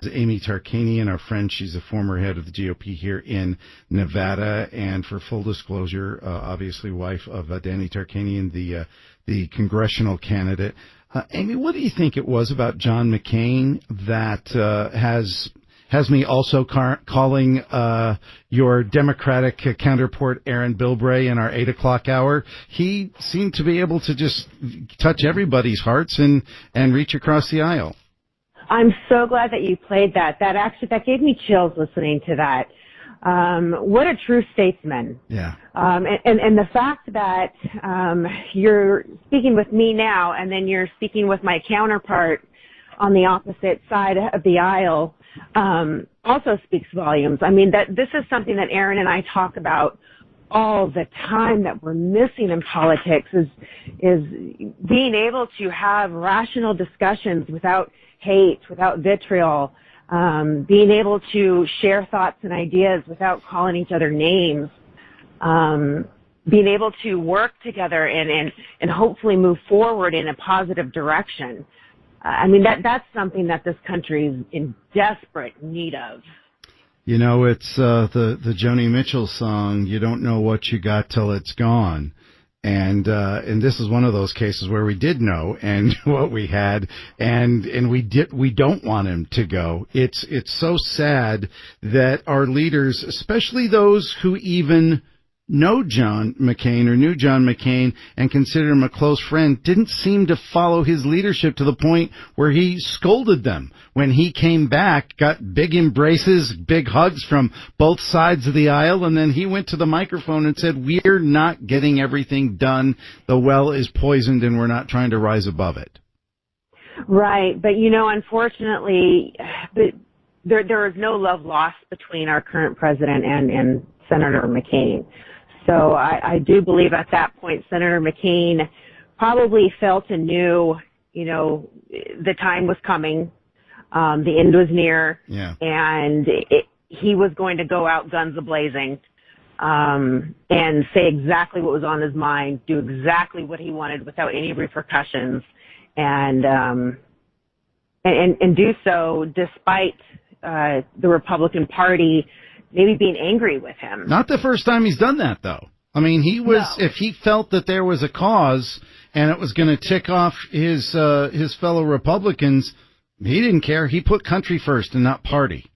AmyTarkanian, our friend. She's a former head of the GOP here in Nevada, and for full disclosure, obviously wife of Danny Tarkanian, the congressional candidate. Amy, what do you think it was about John McCain that has me also calling your Democratic counterpart, Aaron Bilbray, in our 8 o'clock hour? He seemed to be able to just touch everybody's hearts and reach across the aisle. I'm so glad that you played that. That gave me chills listening to that. What a true statesman. Yeah. And the fact that you're speaking with me now and then you're speaking with my counterpart on the opposite side of the aisle also speaks volumes. I mean, that this is something that Aaron and I talk about all the time that we're missing in politics is being able to have rational discussions without hate, without vitriol, being able to share thoughts and ideas without calling each other names, being able to work together and hopefully move forward in a positive direction. I mean, that's something that this country is in desperate need of. You know, it's the Joni Mitchell song, "You Don't Know What You Got Till It's Gone." And this is one of those cases where we did know and what we had, and we don't want him to go. It's so sad that our leaders, especially those who even know John McCain or knew John McCain and considered him a close friend, didn't seem to follow his leadership to the point where he scolded them. When he came back, got big embraces, big hugs from both sides of the aisle, and then he went to the microphone and said, "We're not getting everything done. The well is poisoned and we're not trying to rise above it." Right. But, you know, unfortunately, there is no love lost between our current president and Senator McCain. So I do believe at that point, Senator McCain probably felt and knew, you know, the time was coming, the end was near, yeah. And he was going to go out guns a-blazing, and say exactly what was on his mind, do exactly what he wanted without any repercussions, and do so despite the Republican Party maybe being angry with him. Not the first time he's done that, though. I mean, he was, no. If he felt that there was a cause and it was going to tick off his fellow Republicans, he didn't care. He put country first and not party.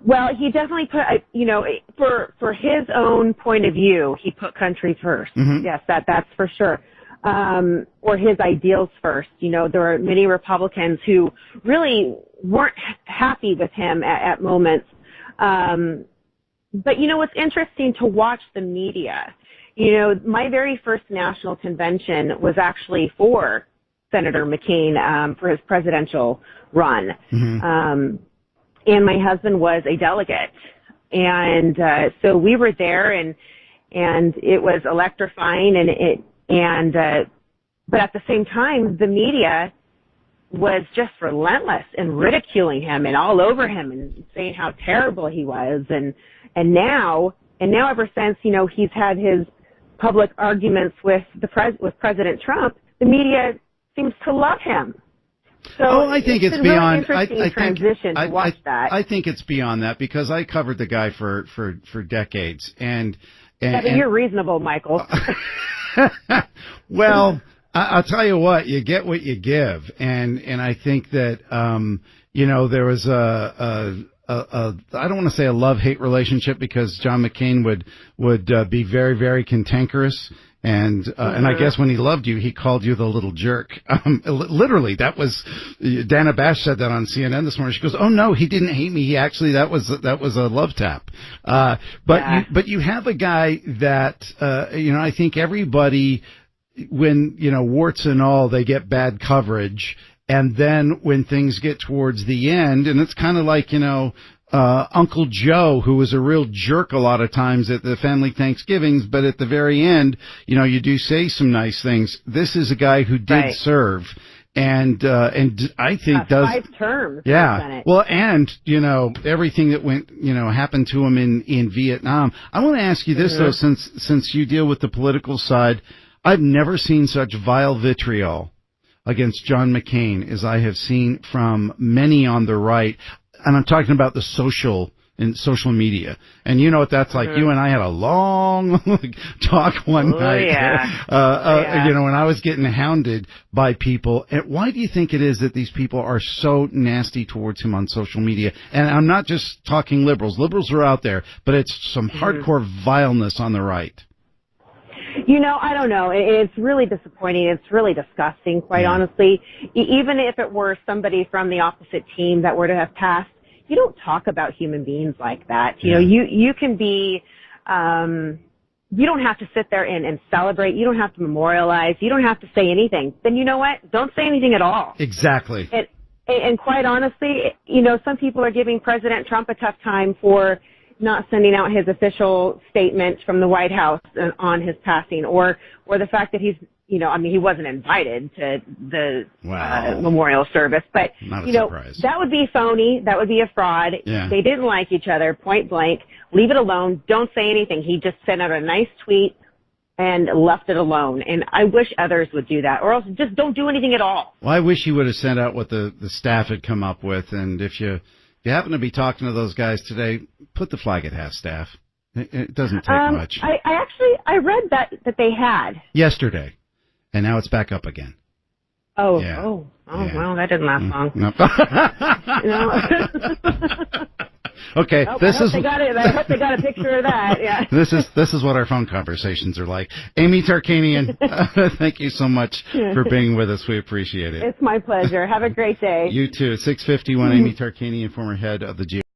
Well, he definitely put, you know, for his own point of view, he put country first. Mm-hmm. Yes, that's for sure. Or his ideals first. You know, there are many Republicans who really weren't happy with him at moments. But, you know, it's interesting to watch the media. You know, my very first national convention was actually for Senator McCain for his presidential run. Mm-hmm. And my husband was a delegate. And so we were there, and it was electrifying, but at the same time, the media was just relentless in ridiculing him and all over him and saying how terrible he was. And now ever since, you know, he's had his public arguments with President Trump, the media seems to love him. So I think it's beyond. Really I think it's beyond that because I covered the guy for decades, and you're reasonable, Michael. Well, I'll tell you what, you get what you give, and I think that you know, there was a I don't want to say a love-hate relationship because John McCain would be very, very cantankerous. And I guess when he loved you, he called you the little jerk. Literally, that was, Dana Bash said that on CNN this morning. She goes, "Oh no, he didn't hate me. He actually, that was a love tap." But you have a guy that, you know, I think everybody, when, you know, warts and all, they get bad coverage. And then when things get towards the end, and it's kind of like, you know, Uncle Joe, who was a real jerk a lot of times at the family Thanksgivings, but at the very end, you know, you do say some nice things. This is a guy who did serve, and I think does 5 terms. Yeah. Well, and you know, everything that happened to him in Vietnam. I want to ask you this though, since you deal with the political side, I've never seen such vile vitriol against John McCain as I have seen from many on the right. And I'm talking about the social media. And you know what that's like. You and I had a long talk one night. Yeah. You know, when I was getting hounded by people. And why do you think it is that these people are so nasty towards him on social media? And I'm not just talking liberals. Liberals are out there, but it's some hardcore vileness on the right. You know, I don't know. It's really disappointing. It's really disgusting, quite honestly. Even if it were somebody from the opposite team that were to have passed, you don't talk about human beings like that. You know, you can be, you don't have to sit there and celebrate. You don't have to memorialize. You don't have to say anything. Then you know what? Don't say anything at all. Exactly. And quite honestly, you know, some people are giving President Trump a tough time for not sending out his official statement from the White House on his passing, or the fact that he's, you know, I mean, he wasn't invited to the memorial service, but, you know, that would be phony. That would be a fraud. Yeah. They didn't like each other, point blank. Leave it alone. Don't say anything. He just sent out a nice tweet and left it alone. And I wish others would do that, or else just don't do anything at all. Well, I wish he would have sent out what the staff had come up with. And if you happen to be talking to those guys today, put the flag at half staff. It doesn't take much. I read that they had. Yesterday. And now it's back up again. Oh, well, that didn't last long. No. You know? Okay, I hope they got a picture of that. Yeah. This is what our phone conversations are like. Amy Tarkanian, thank you so much for being with us. We appreciate it. It's my pleasure. Have a great day. You too. 651 Amy Tarkanian, former head of the